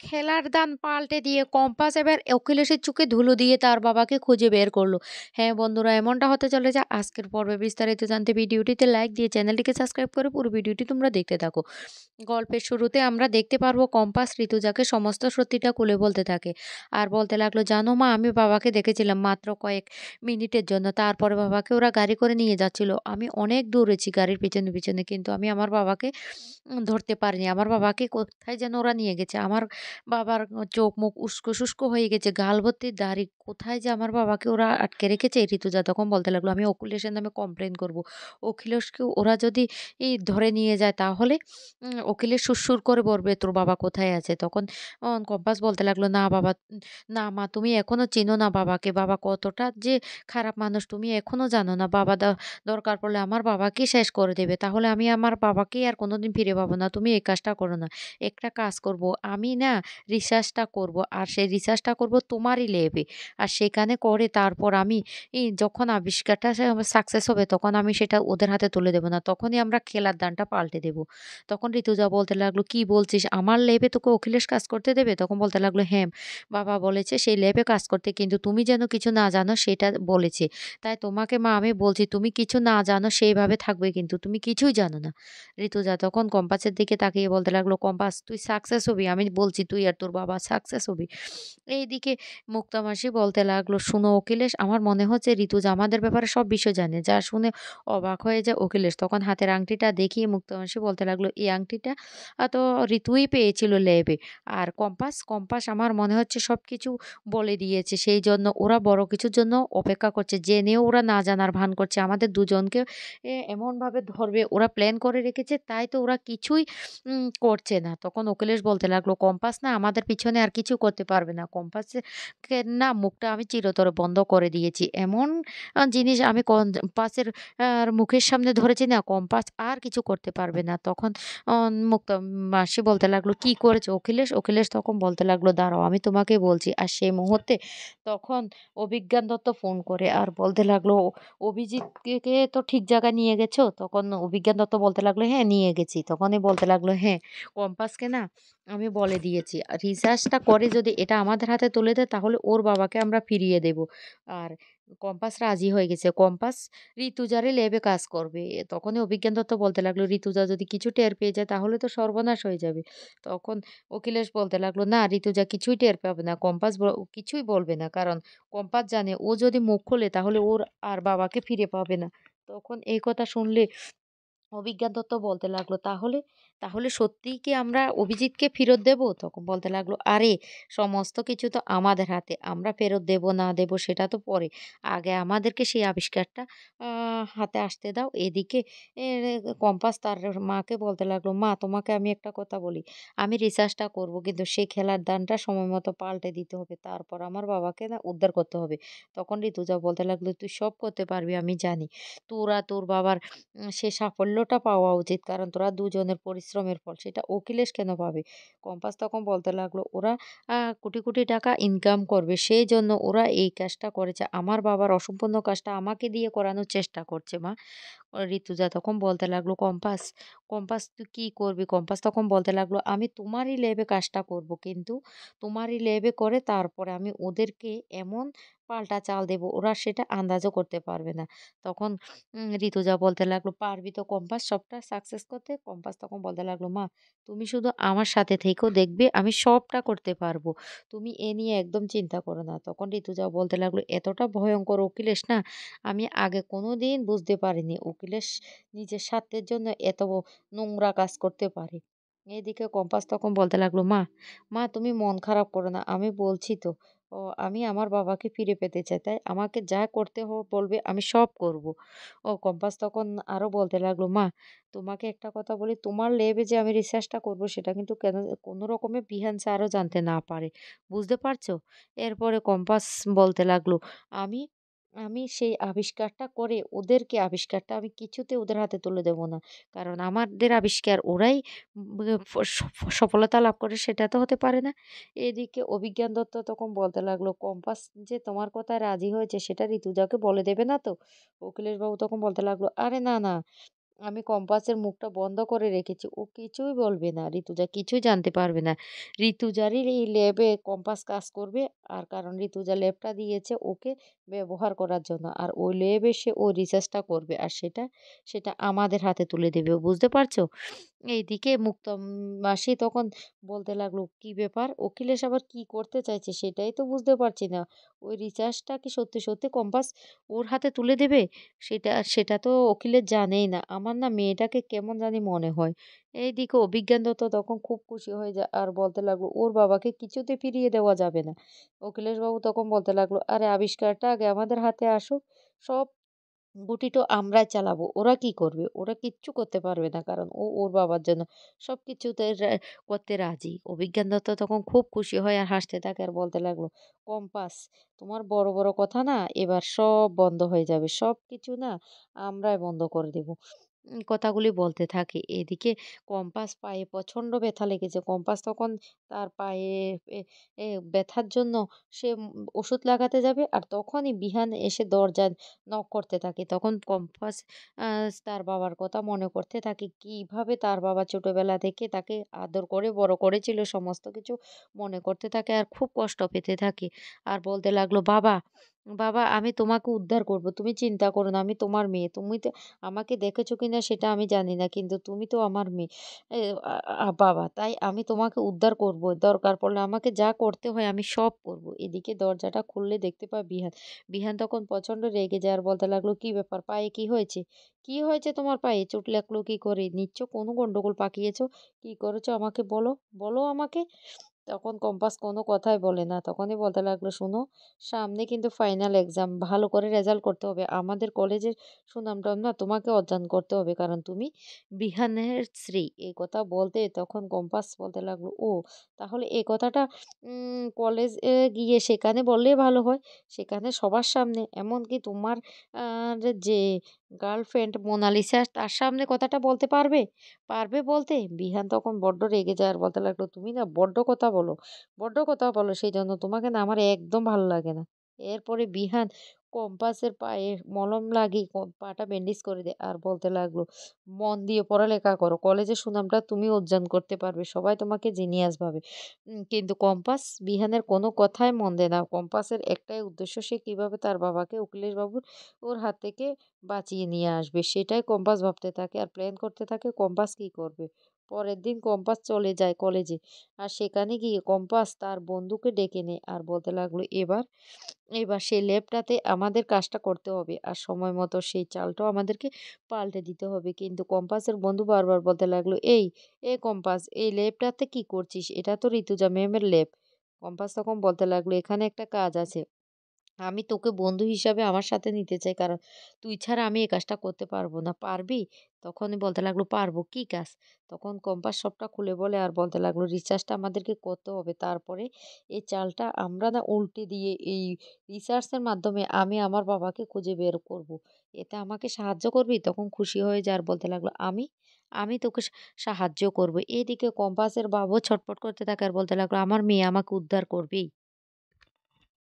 খেলার দান পাল্টে দিয়ে কম্পাস এবার অখিলেশের চোখে ধুলো দিয়ে তার বাবাকে খুঁজে বের করলো। হ্যাঁ বন্ধুরা, এমনটা হতে চলেছে আজকের পর্বে। বিস্তারিত জানতে ভিডিওটিতে লাইক দিয়ে চ্যানেলটিকে সাবস্ক্রাইব করে পুরো ভিডিওটি তোমরা দেখতে থাকো। গল্পের শুরুতে আমরা দেখতে পারবো কম্পাস ঋতুজাকে সমস্ত সত্যিটা খুলে বলতে থাকে। আর বলতে লাগলো, জানো মা, আমি বাবাকে দেখেছিলাম মাত্র কয়েক মিনিটের জন্য। তারপরে বাবাকে ওরা গাড়ি করে নিয়ে যাচ্ছিল। আমি অনেক দৌড়েছি গাড়ির পিছনে পিছনে, কিন্তু আমি আমার বাবাকে ধরতে পারিনি। আমার বাবাকে কোথায় যেন ওরা নিয়ে গেছে। আমার বাবার চোখ মুখ উস্কো শুষ্কো হয়ে গেছে, গাল ভর্তি দাড়ি। কোথায় যে আমার বাবাকে ওরা আটকে রেখেছে। ঋতুজা তখন বলতে লাগলো, আমি অখিলেশের নামে কমপ্লেন করব। অখিলেশকে ওরা যদি ধরে নিয়ে যায় তাহলে অখিলেশ সুরসুর করে বলবে তোর বাবা কোথায় আছে। তখন কম্পাস বলতে লাগলো, না বাবা, না মা, তুমি এখনো চিনো না বাবাকে। বাবা কতটা যে খারাপ মানুষ তুমি এখনো জানো না। বাবা দরকার পড়লে আমার বাবাকে শেষ করে দেবে। তাহলে আমি আমার বাবাকেই আর কোনোদিন ফিরে পাবো না। তুমি এই কাজটা করো না। একটা কাজ করব, আমি না রিসার্চটা করব। আর সেই রিসার্চটা করব তোমারই ল্যাবে। আর সেখানে করে তারপর আমি যখন আবিষ্কারটা সাকসেস হবে তখন আমি সেটা ওদের হাতে তুলে দেব না। তখনই আমরা খেলার দানটা পাল্টে দেব। তখন ঋতুজা বলতে লাগলো, কি বলছিস? আমার ল্যাবে তোকে অখিলেশ কাজ করতে দেবে? তখন বলতে লাগলো, হ্যাঁ, বাবা বলেছে সেই ল্যাবে কাজ করতে, কিন্তু তুমি যেন কিছু না জানো সেটা বলেছে। তাই তোমাকে মা আমি বলছি, তুমি কিছু না জানো সেইভাবে থাকবে, কিন্তু তুমি কিছুই জানো না। ঋতুজা তখন কম্পাসের দিকে তাকিয়ে বলতে লাগলো, কম্পাস তুই সাকসেস হবি, আমি বলছি তুই আর তোর বাবা সাকসেস হবি। এইদিকে মুক্তামাসি বলতে লাগলো, শুনো অখিলেশ, আমার মনে হচ্ছে ঋতুজা আমাদের ব্যাপারে সব বিষয় জানে। যা শুনে অবাক হয়ে যায় অখিলেশ। তখন হাতের আংটিটা দেখিয়ে মুক্তামাসি বলতে লাগলো, এই আংটিটা তো ঋতুই পেয়েছিল ল্যাবে। আর কম্পাস কম্পাস আমার মনে হচ্ছে সব কিছু বলে দিয়েছে। সেই জন্য ওরা বড় কিছুর জন্য অপেক্ষা করছে, জেনেও ওরা না জানার ভান করছে। আমাদের দুজনকে এমনভাবে ধরবে ওরা প্ল্যান করে রেখেছে, তাই তো ওরা কিছুই করছে না। তখন অখিলেশ বলতে লাগলো, কম্পাস না আমাদের পিছনে আর কিছু করতে পারবে না। কম্পাসকে না মুখটা আমি চিরতরে বন্ধ করে দিয়েছি। এমন জিনিস আমি কম্পাসের মুখের সামনে ধরেছি না, কম্পাস আর কিছু করতে পারবে না। তখন মুক্তা মাসি বলতে লাগলো, কি করেছো অখিলেশ? অখিলেশ তখন বলতে লাগলো, দাঁড়াও আমি তোমাকে বলছি। আর সেই মুহূর্তে তখন অভিজ্ঞান দত্ত ফোন করে আর বলতে লাগলো, অভিজিৎকে তো ঠিক জায়গায় নিয়ে গেছো? তখন অভিজ্ঞান দত্ত বলতে লাগলো, হ্যাঁ নিয়ে গেছি। তখনই বলতে লাগলো, হ্যাঁ, কম্পাসকে না আমি বলে দিয়েছি রিসার্চটা করে যদি এটা আমাদের হাতে তুলে দেয় তাহলে ওর বাবাকে আমরা ফিরিয়ে দেব। আর কম্পাস রাজি হয়ে গেছে। কম্পাস ঋতুজারে ল্যাবে কাজ করবে। তখনই অভিজ্ঞান দত্ত বলতে লাগলো, ঋতুজা যদি কিছু টের পেয়ে যায় তাহলে তো সর্বনাশ হয়ে যাবে। তখন অখিলেশ বলতে লাগলো, না ঋতুজা কিছুই টের পাবে না। কম্পাস কিছুই বলবে না। কারণ কম্পাস জানে ও যদি মুখ খোলে তাহলে ওর আর বাবাকে ফিরে পাবে না। তখন এই কথা শুনলে অভিজ্ঞান দত্ত বলতে লাগলো, তাহলে তাহলে সত্যিই কি আমরা অভিজিৎকে ফেরত দেব? তখন বলতে লাগলো, আরে সমস্ত কিছু তো আমাদের হাতে। আমরা ফেরত দেব না দেব সেটা তো পরে। আগে আমাদেরকে সেই আবিষ্কারটা হাতে আসতে দাও। এদিকে এ কম্পাস তার মাকে বলতে লাগলো, মা তোমাকে আমি একটা কথা বলি। আমি রিসার্চটা করব, কিন্তু সেই খেলার দানটা সময় মতো পাল্টে দিতে হবে। তারপর আমার বাবাকে না উদ্ধার করতে হবে। তখন ঋতুজা বলতে লাগলো, তুই সব করতে পারবি আমি জানি। তোরা তোর বাবার সে সাফল্যটা পাওয়া উচিত। কারণ তোরা দুজনের পরিশ্রমের ফল। সেটা অখিলেশ কেন পাবে? কম্পাস তখন বলতে লাগলো, ওরা কোটি, কোটি টাকা ইনকাম করবে। সেইজন্য ওরা এই কাজটা করেছে। আমার বাবার অসম্পূর্ণ কাজটা আমাকে দিয়ে করানোর চেষ্টা করছে মা। ঋতুজা তখন বলতে লাগলো, কম্পাস, কম্পাস তুই কি করবি? কম্পাস তখন বলতে লাগলো, আমি তোমারই ল্যাবে কাজটা করব। কিন্তু তোমারই ল্যাবে করে তারপরে আমি ওদেরকে এমন পাল্টা চাল দেব ওরা সেটা আন্দাজও করতে পারবে না। তখন ঋতুজা বলতে লাগলো, পারবি তো কম্পাস সবটা সাকসেস করতে? কম্পাস তখন বলতে লাগলো, মা তুমি শুধু আমার সাথে থেকো, দেখবে আমি সবটা করতে পারবো। তুমি এ নিয়ে একদম চিন্তা করো না। তখন ঋতুজা বলতে লাগলো, এতটা ভয়ঙ্কর অখিলেশ না আমি আগে কোনোদিন বুঝতে পারিনি। অখিলেশ নিজের স্বার্থের জন্য এত নোংরা কাজ করতে পারে। এদিকে কম্পাস তখন বলতে লাগলো, মা, মা তুমি মন খারাপ করো না। আমি বলছি তো, আমি আমার বাবাকে ফিরে পেতে চাই। তাই আমাকে যা করতে বলবে আমি সব করব। কম্পাস তখন আরো বলতে লাগলো, মা তোমাকে একটা কথা বলি, তোমার ল্যাবে যে আমি রিসার্চটা করব সেটা কিন্তু কেন কোনো রকমে বিহান স্যারও জানতে না পারে। বুঝতে পারছো? এরপরে কম্পাস বলতে লাগলো, আমি আমি সেই আবিষ্কারটা করে ওদেরকে আবিষ্কারটা আমি কিছুতে ওদের হাতে তুলে দেব না। কারণ আমাদের আবিষ্কার ওরাই উম সফলতা লাভ করে সেটা তো হতে পারে না। এদিকে অভিজ্ঞান দত্ত তখন বলতে লাগলো, কম্পাস যে তোমার কথায় রাজি হয়েছে সেটা ঋতুজাকে বলে দেবে না তো? অখিলেশ বাবু তখন বলতে লাগলো, আরে না, না। আমি কম্পাসের মুখটা বন্ধ করে রেখেছি। ও কিছুই বলবে না। ঋতুজা কিছুই জানতে পারবে না। ঋতুজারই এই ল্যাবে কম্পাস কাজ করবে। আর কারণ ঋতুজা ল্যাবটা দিয়েছে ওকে ব্যবহার করার জন্য। আর ওই ল্যাবে সে ওই রিসার্চটা করবে। আর সেটা আমাদের হাতে তুলে দেবে। বুঝতে পারছো? এইদিকে মুক্তম মাসি তখন বলতে লাগলো, "কি ব্যাপার? অখিলেশ আবার কি করতে চাইছে সেটাই তো বুঝতে পারছি না। ওই রিচার্জটা কি সত্যি কম্পাস ওর হাতে তুলে দেবে? সেটা তো অখিলেশ জানেই না। আমার না মেয়েটাকে কেমন জানি মনে হয়।" এইদিকে অভিজ্ঞান দত্ত তখন খুব খুশি হয়ে যায় আর বলতে লাগলো, "ওর বাবাকে কিছুতে ফিরিয়ে দেওয়া যাবে না।" অখিলেশবাবু তখন বলতে লাগলো, "আরে আবিষ্কারটা আগে আমাদের হাতে আসুক। সব গুটিটো আমরাই চালাবো। ওরা কি করবে? ওরা কিচ্ছু করতে পারবে না। কারণ ও ওর বাবার জন্য সবকিছুতে করতে রাজি।" অভিজ্ঞান দত্ত তখন খুব খুশি হয় আর হাসতে থাকে আর বলতে লাগলো, "কম্পাস, তোমার বড় কথা না এবার সব বন্ধ হয়ে যাবে। সবকিছু না আমরাই বন্ধ করে দেব।" কথাগুলি বলতে থাকে। এদিকে কম্পাস পায়ে প্রচণ্ড ব্যথা লেগেছে। কম্পাস তখন তার পায়ে এ এ ব্যথার জন্য সে ওষুধ লাগাতে যাবে আর তখনই বিহান এসে দরজায় নক করতে থাকে। তখন কম্পাস আ তার বাবার কথা মনে করতে থাকে। কিভাবে তার বাবা ছোটবেলা থেকে তাকে আদর করে বড় করেছিল সমস্ত কিছু মনে করতে থাকে আর খুব কষ্ট পেতে থাকে। আর বলতে লাগলো, বাবা আমি তোমাকে উদ্ধার করব। তুমি চিন্তা করো না। আমি তোমার মেয়ে। তুমি তো আমাকে দেখেছো কিনা সেটা আমি জানি না। কিন্তু তুমি তো আমার মেয়ে। এ আ আ বাবা, তাই আমি তোমাকে উদ্ধার করব। দরকার পড়লে আমাকে যা করতে হয় আমি সব করব।" এদিকে দরজাটা খুললে দেখতে পায় বিহান। বিহান তখন প্রচণ্ড রেগে যায় আর বলতে লাগলো, "কি ব্যাপার? পায়ে কি হয়েছে? কি হয়েছে তোমার পায়ে? চোট লাগলো কি করে? নিশ্চয় কোনো গন্ডগোল পাকিয়েছ? কি করেছো আমাকে বলো, বলো আমাকে?" তখন কম্পাস কোনো কথাই বলে না। তখনই বলতে লাগলো, "শোনো, সামনে কিন্তু ফাইনাল এক্সাম। ভালো করে রেজাল্ট করতে হবে। আমাদের কলেজের সুনাম-টনাম না তোমাকে অর্জন করতে হবে। কারণ তুমি বিহানের শ্রী।" এই কথা বলতে তখন কম্পাস বলতে লাগলো, "ও! তাহলে এই কথাটা কলেজে গিয়ে সেখানে বললেই ভালো হয়। সেখানে সবার সামনে। এমনকি তোমার যে গার্লফ্রেন্ড মোনালিসা তার সামনে কথাটা বলতে পারবে? পারবে বলতে?" বিহান তখন বড্ড রেগে যায় আর বলতে লাগলো, "তুমি না বড্ড কথা বলো সেইজন্য তোমাকে না আমার একদম ভালো লাগে না।" এরপরে বিহান কম্পাসের পায়ে মলম লাগিয়ে পাটা ব্যান্ডেজ করে দেয় আর বলতে লাগলো, "মন দিয়ে পড়ালেখা করো। কলেজের সুনামটা তুমি অর্জন করতে পারবে। সবাই তোমাকে জিনিয়াস ভাবে।" কিন্তু কম্পাস বিহানের কোনো কথায় মন দেয় না। কম্পাসের একটাই উদ্দেশ্য সে কিভাবে তার বাবাকে উকিলেশ বাবুর ওর হাত থেকে বাঁচিয়ে নিয়ে আসবে। সেটাই কম্পাস ভাবতে থাকে আর প্ল্যান করতে থাকে কম্পাস কি করবে। পরের দিন কম্পাস চলে যায় কলেজে। আর সেখানে গিয়ে কম্পাস তার বন্ধুকে ডেকে নেয় আর বলতে লাগলো, এবার সেই ল্যাবটাতে আমাদের কাজটা করতে হবে। আর সময় মতো সেই চালটাও আমাদেরকে পাল্টে দিতে হবে। কিন্তু কম্পাসের বন্ধু বারবার বলতে লাগলো, এ কম্পাস, এই ল্যাবটাতে কি করছিস? এটা তো ঋতুজা ম্যামের ল্যাব।" কম্পাস তখন বলতে লাগলো, "এখানে একটা কাজ আছে। আমি তোকে বন্ধু হিসাবে আমার সাথে নিতে চাই। কারণ তুই ছাড়া আমি এই কাজটা করতে পারব না। পারবি?" তখনই বলতে লাগলো, "পারবো। কি কাজ?" তখন কম্পাস সবটা খুলে বলে আর বলতে লাগলো, "রিসার্চটা আমাদেরকে করতে হবে। তারপরে এই চালটা আমরা না উল্টে দিয়ে এই রিসার্চের মাধ্যমে আমি আমার বাবাকে খুঁজে বের করব। এতে আমাকে সাহায্য করবি?" তখন খুশি হয়ে যায় আর বলতে লাগলো, আমি তোকে সাহায্য করব।" এদিকে কম্পাসের বাবাও ছটফট করতে থাকে আর বলতে লাগলো, "আমার মেয়ে আমাকে উদ্ধার করবেই।"